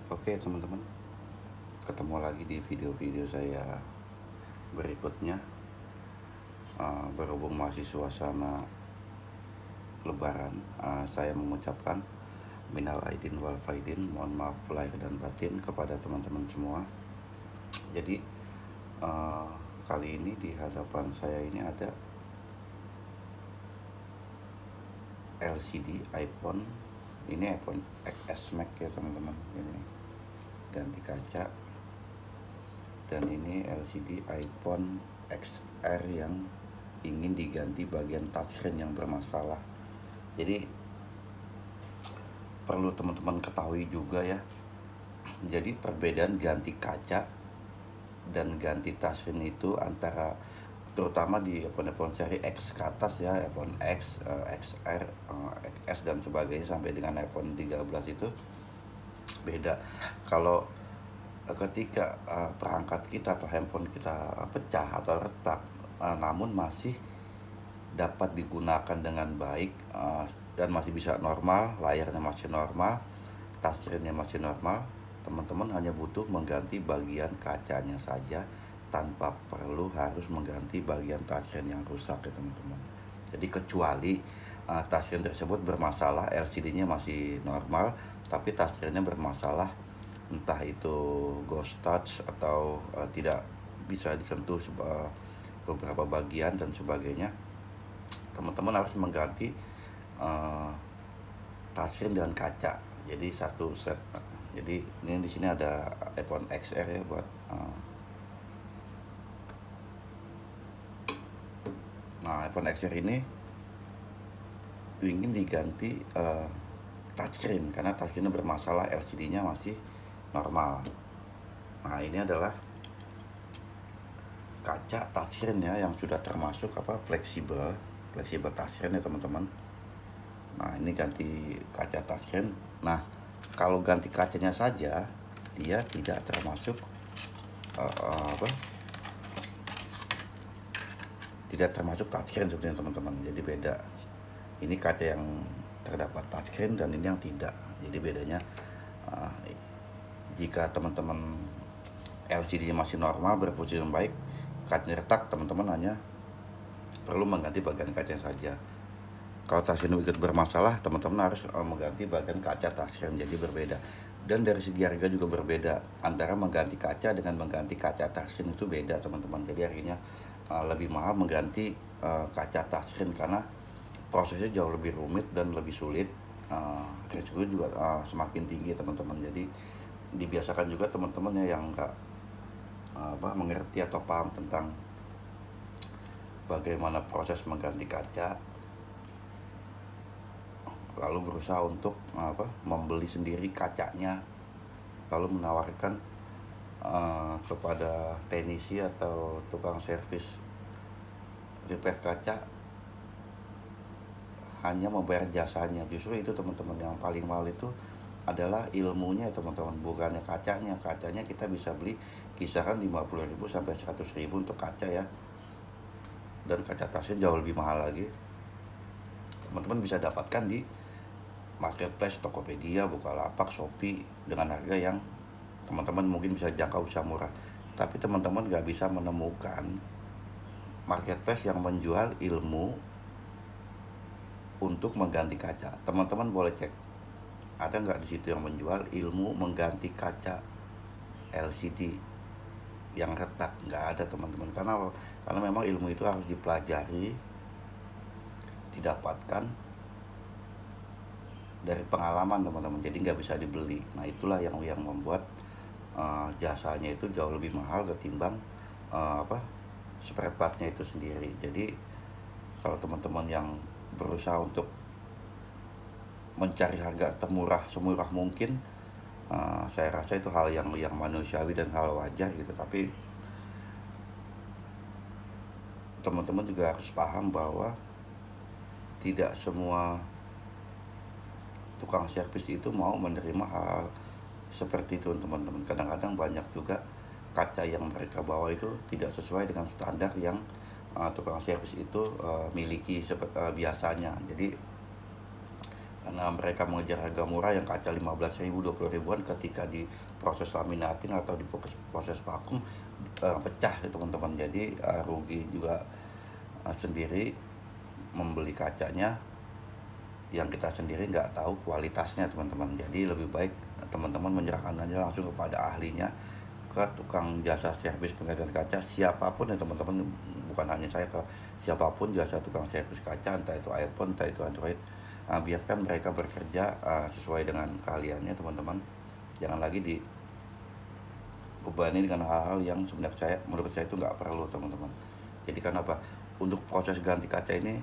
Oke teman-teman, ketemu lagi di video-video saya berikutnya. Berhubung masih suasana lebaran, saya mengucapkan minal aidin wal faidin, mohon maaf lahir dan batin kepada teman-teman semua. Jadi kali ini di hadapan saya ini ada LCD iPhone. Ini iPhone XS Max ya teman-teman. Ini ganti kaca. Dan ini LCD iPhone XR yang ingin diganti bagian touchscreen yang bermasalah. Jadi perlu teman-teman ketahui juga ya. Jadi perbedaan ganti kaca dan ganti touchscreen itu antara, terutama di iPhone seri X ke atas ya, iPhone X, XR, XS dan sebagainya sampai dengan iPhone 13 itu beda. Kalau ketika perangkat kita atau handphone kita pecah atau retak, namun masih dapat digunakan dengan baik, dan masih bisa normal, layarnya masih normal, touchscreen-nya masih normal, teman-teman hanya butuh mengganti bagian kacanya saja tanpa perlu harus mengganti bagian touchscreen yang rusak ya teman-teman. Jadi kecuali touchscreen tersebut bermasalah, LCD-nya masih normal tapi touchscreen-nya bermasalah, entah itu ghost touch atau tidak bisa disentuh beberapa bagian dan sebagainya, teman-teman harus mengganti touchscreen dengan kaca. Jadi satu set. Jadi ini di sini ada iPhone XR ya buat iPhone XR ini ingin diganti touchscreen karena touchscreen bermasalah, LCD-nya masih normal. Nah, ini adalah kaca touchscreen ya yang sudah termasuk fleksibel touchscreen ya teman-teman. Nah, ini ganti kaca touchscreen. Nah, kalau ganti kacanya saja dia tidak termasuk tidak termasuk touchscreen sebenarnya teman-teman. Jadi beda. Ini kaca yang terdapat touchscreen dan ini yang tidak. Jadi bedanya jika teman-teman LCD-nya masih normal, berfungsi dengan baik, kacanya retak, teman-teman hanya perlu mengganti bagian kacanya saja. Kalau touchscreen ikut bermasalah, teman-teman harus mengganti bagian kaca touchscreen, jadi berbeda. Dan dari segi harga juga berbeda. Antara mengganti kaca dengan mengganti kaca touchscreen itu beda teman-teman. Jadi harganya lebih mahal mengganti kaca touchscreen karena prosesnya jauh lebih rumit dan lebih sulit. Risiko juga semakin tinggi teman-teman. Jadi dibiasakan juga teman-teman yang nggak mengerti atau paham tentang bagaimana proses mengganti kaca, lalu berusaha untuk membeli sendiri kacanya, lalu menawarkan kepada teknisi atau tukang servis repair kaca hanya membayar jasanya. Justru itu teman-teman, yang paling mahal itu adalah ilmunya teman-teman, bukannya kacanya. Kacanya kita bisa beli kisaran 50.000 sampai 100.000 untuk kaca ya, dan kaca tasnya jauh lebih mahal lagi. Teman-teman bisa dapatkan di marketplace, Tokopedia, Bukalapak, Shopee dengan harga yang teman-teman mungkin bisa jangkau, bisa murah. Tapi teman-teman nggak bisa menemukan marketplace yang menjual ilmu untuk mengganti kaca. Teman-teman boleh cek, ada nggak di situ yang menjual ilmu mengganti kaca LCD yang retak? Nggak ada teman-teman, karena memang ilmu itu harus dipelajari, didapatkan dari pengalaman teman-teman, jadi nggak bisa dibeli. Nah, itulah yang membuat jasanya itu jauh lebih mahal ketimbang spare partnya itu sendiri. Jadi kalau teman-teman yang berusaha untuk mencari harga termurah semurah mungkin, saya rasa itu hal yang manusiawi dan hal wajar gitu. Tapi teman-teman juga harus paham bahwa tidak semua tukang servis itu mau menerima hal seperti itu teman-teman. Kadang-kadang banyak juga kaca yang mereka bawa itu tidak sesuai dengan standar yang tukang servis itu miliki biasanya. Jadi karena mereka mengejar harga murah yang kaca 15.000 20 ribuan, ketika di proses laminating atau di proses vakum pecah ya teman-teman. Jadi rugi juga sendiri membeli kacanya yang kita sendiri nggak tahu kualitasnya teman-teman. Jadi lebih baik teman-teman menyerahkan aja langsung kepada ahlinya, ke tukang jasa servis penggantian kaca siapapun ya teman-teman, bukan hanya saya, ke siapapun jasa tukang servis kaca, entah itu iPhone entah itu Android. Biarkan mereka bekerja sesuai dengan keahliannya teman-teman, jangan lagi dibebani dengan hal-hal yang sebenarnya menurut saya itu nggak perlu teman-teman. Jadi karena apa, untuk proses ganti kaca ini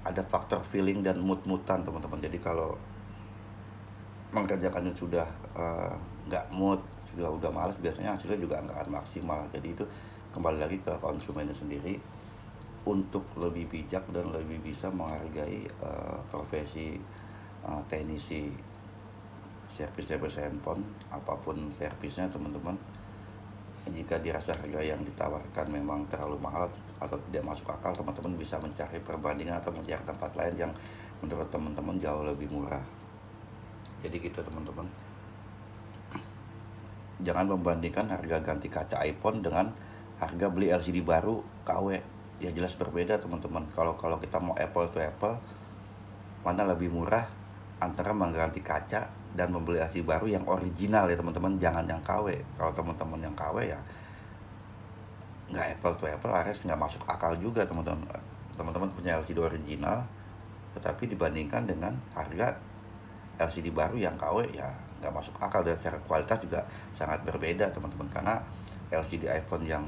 ada faktor feeling dan mood-moodan teman-teman. Jadi kalau mengerjakannya sudah nggak mood, udah malas, biasanya hasilnya juga nggak akan maksimal. Jadi itu kembali lagi ke konsumennya sendiri untuk lebih bijak dan lebih bisa menghargai profesi teknisi servis handphone apapun servisnya teman-teman. Jika dirasa harga yang ditawarkan memang terlalu mahal atau tidak masuk akal, teman-teman bisa mencari perbandingan atau mencari tempat lain yang menurut teman-teman jauh lebih murah. Jadi gitu teman-teman, jangan membandingkan harga ganti kaca iPhone dengan harga beli LCD baru KW. Ya jelas berbeda teman-teman. Kalau kita mau apple to apple, mana lebih murah antara mengganti kaca dan membeli LCD baru yang original ya teman-teman, jangan yang KW. Kalau teman-teman yang KW ya nggak apple to apple, harus nggak masuk akal juga teman-teman. Teman-teman punya LCD original, tetapi dibandingkan dengan harga LCD baru yang KW, ya nggak masuk akal. Dan secara kualitas juga sangat berbeda teman-teman, karena LCD iPhone yang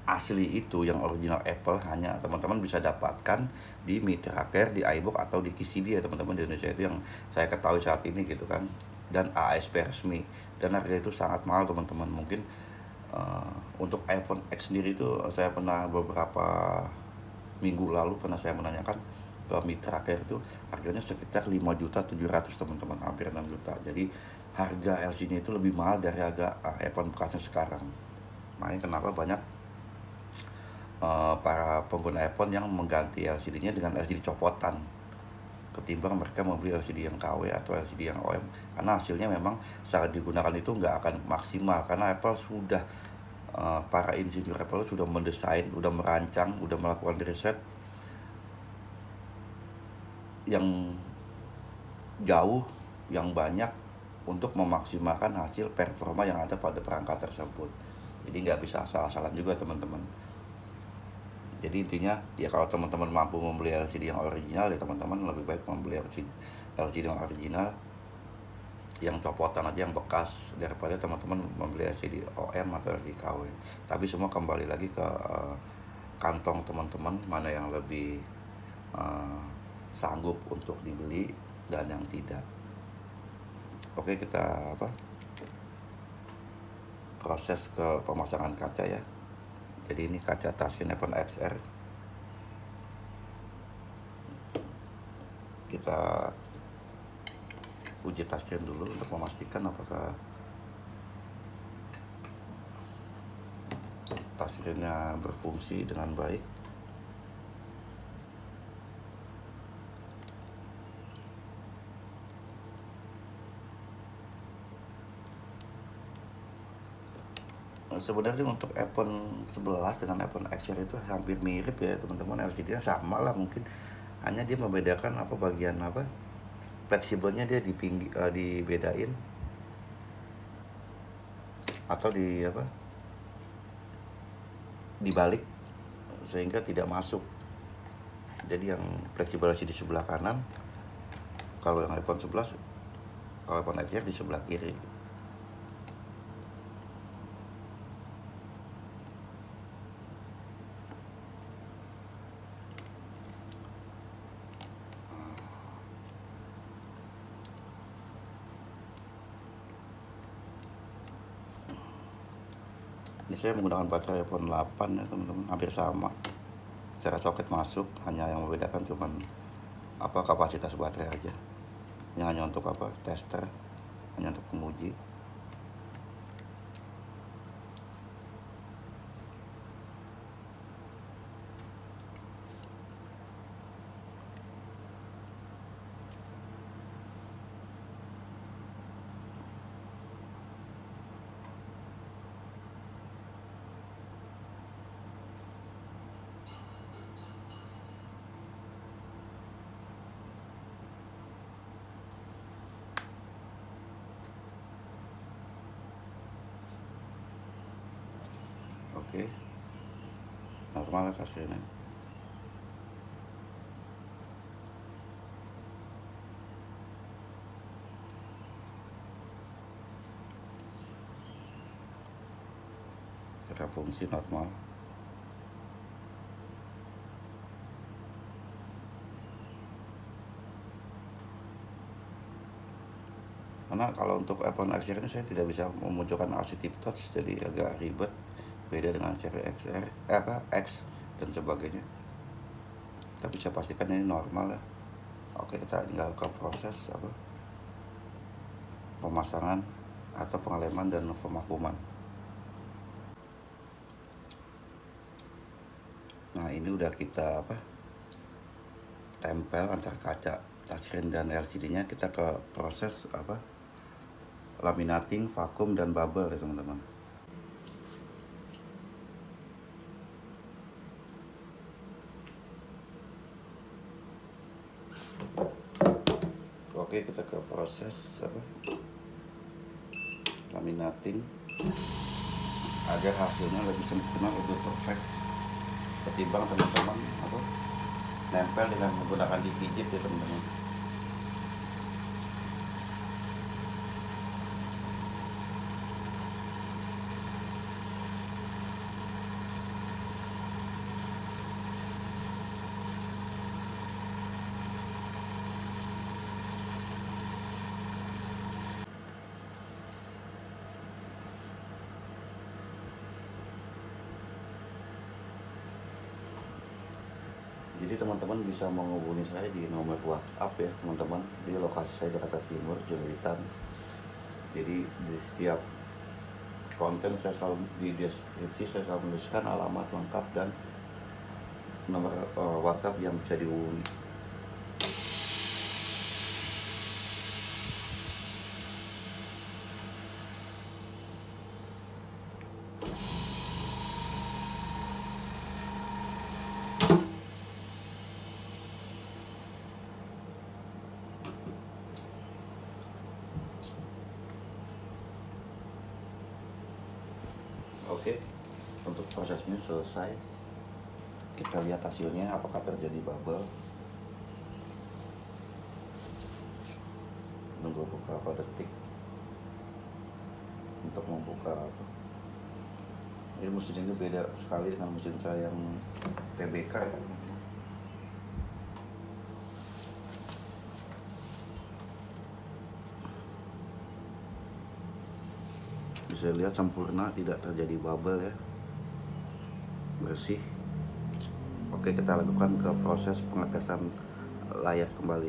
asli itu, yang original Apple, hanya teman-teman bisa dapatkan di Mitra Care, di iBox atau di KCD ya teman-teman, di Indonesia itu yang saya ketahui saat ini gitu kan, dan ASP resmi. Dan harga itu sangat mahal teman-teman. Mungkin untuk iPhone X sendiri itu saya pernah beberapa minggu lalu pernah saya menanyakan ke Mitra Care, itu harganya sekitar 5.700.000 teman-teman, hampir 6 juta. Jadi harga LCD itu lebih mahal dari harga iPhone bekasnya sekarang. Makanya kenapa banyak para pengguna iPhone yang mengganti LCD-nya dengan LCD copotan ketimbang mereka membeli LCD yang KW atau LCD yang OM, karena hasilnya memang saat digunakan itu nggak akan maksimal, karena Apple sudah para insinyur Apple sudah mendesain, sudah merancang, sudah melakukan riset yang jauh, yang banyak untuk memaksimalkan hasil performa yang ada pada perangkat tersebut. Jadi nggak bisa asal-asalan juga teman-teman. Jadi intinya ya, kalau teman-teman mampu membeli LCD yang original ya teman-teman lebih baik membeli LCD yang original, yang copotan aja, yang bekas, daripada teman-teman membeli LCD OM atau LCD KW. Tapi semua kembali lagi ke kantong teman-teman, mana yang lebih sanggup untuk dibeli dan yang tidak. Oke, kita proses ke pemasangan kaca ya. Jadi ini kaca touchscreen iPhone XR. Kita uji touchscreen dulu untuk memastikan apakah touchscreen-nya berfungsi dengan baik. Sebenarnya untuk iPhone 11 dengan iPhone XR itu hampir mirip ya teman-teman, LCD-nya sama lah mungkin, hanya dia membedakan bagian fleksibelnya dia dibedain atau dibalik sehingga tidak masuk. Jadi yang fleksibel di sebelah kanan kalau yang iPhone 11, kalau iPhone XR di sebelah kiri. Ini saya menggunakan baterai iPhone 8 ya teman-teman, hampir sama. Secara soket masuk, hanya yang membedakan cuman kapasitas baterai aja. Ini hanya untuk tester, hanya untuk menguji. normal hasilnya. Cara fungsi normal. Karena kalau untuk iPhone XR ini saya tidak bisa memunculkan LCD touch, jadi agak ribet, beda dengan seri X dan sebagainya. Tapi saya pastikan ini normal ya. Oke, kita tinggal ke proses pemasangan atau pengeleman dan pemakuman. Nah, ini udah kita tempel antara kaca touchscreen dan LCD-nya. Kita ke proses laminating, vakum, dan bubble ya teman-teman. Oke, kita ke proses laminating agar hasilnya lebih sempurna, lebih perfect ketimbang teman-teman nempel dengan menggunakan digigit ya teman-teman. Jadi teman-teman bisa menghubungi saya di nomor WhatsApp ya teman-teman, di lokasi saya Jakarta Timur, Jeuritan. Jadi di setiap konten saya selalu di deskripsi saya selalu menuliskan alamat lengkap dan nomor WhatsApp yang bisa dihubungi. Oke, untuk prosesnya selesai. Kita lihat hasilnya apakah terjadi bubble. Nunggu beberapa detik untuk membuka Ini mesin ini beda sekali dengan mesin saya yang TBK ya. Bisa lihat sempurna, tidak terjadi bubble ya, bersih. Oke, kita lakukan ke proses pengetesan layar kembali.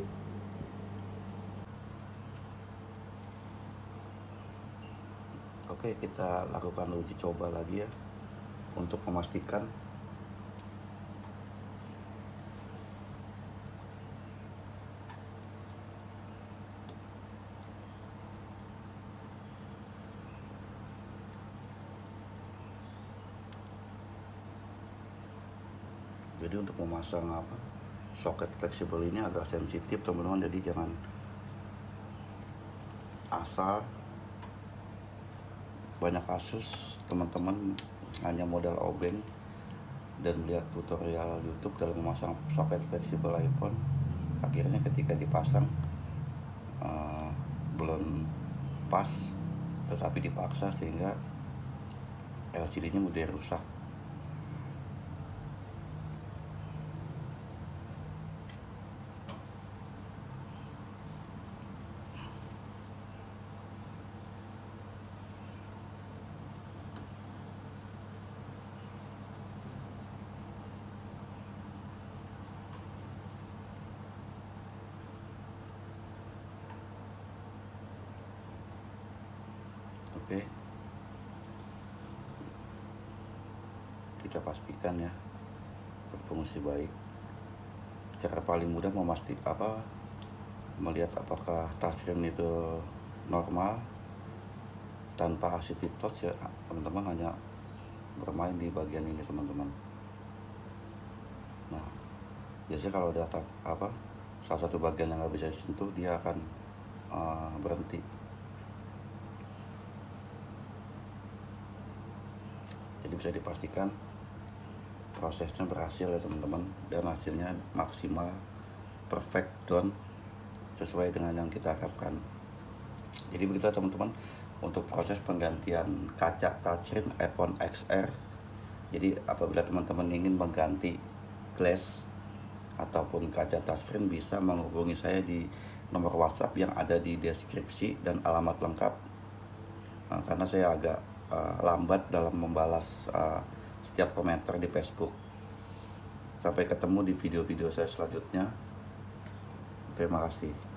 Oke, kita lakukan uji coba lagi ya untuk memastikan jadi untuk memasang soket fleksibel ini agak sensitif teman-teman, jadi jangan asal. Banyak kasus teman-teman hanya modal obeng dan lihat tutorial YouTube dalam memasang soket fleksibel iPhone, akhirnya ketika dipasang belum pas tetapi dipaksa sehingga LCD-nya mudah rusak. Oke, kita pastikan ya berfungsi baik. Cara paling mudah melihat apakah touchscreen itu normal tanpa assistive touch ya teman-teman, hanya bermain di bagian ini teman-teman. Nah, biasanya kalau ada salah satu bagian yang nggak bisa disentuh, dia akan berhenti. Jadi bisa dipastikan prosesnya berhasil ya teman-teman, dan hasilnya maksimal, perfect, down, sesuai dengan yang kita harapkan. Jadi begitu teman-teman untuk proses penggantian kaca touchscreen iPhone XR. Jadi apabila teman-teman ingin mengganti glass ataupun kaca touchscreen, bisa menghubungi saya di nomor WhatsApp yang ada di deskripsi dan alamat lengkap. Karena saya agak lambat dalam membalas setiap komentar di Facebook. Sampai ketemu di video-video saya selanjutnya. Terima kasih.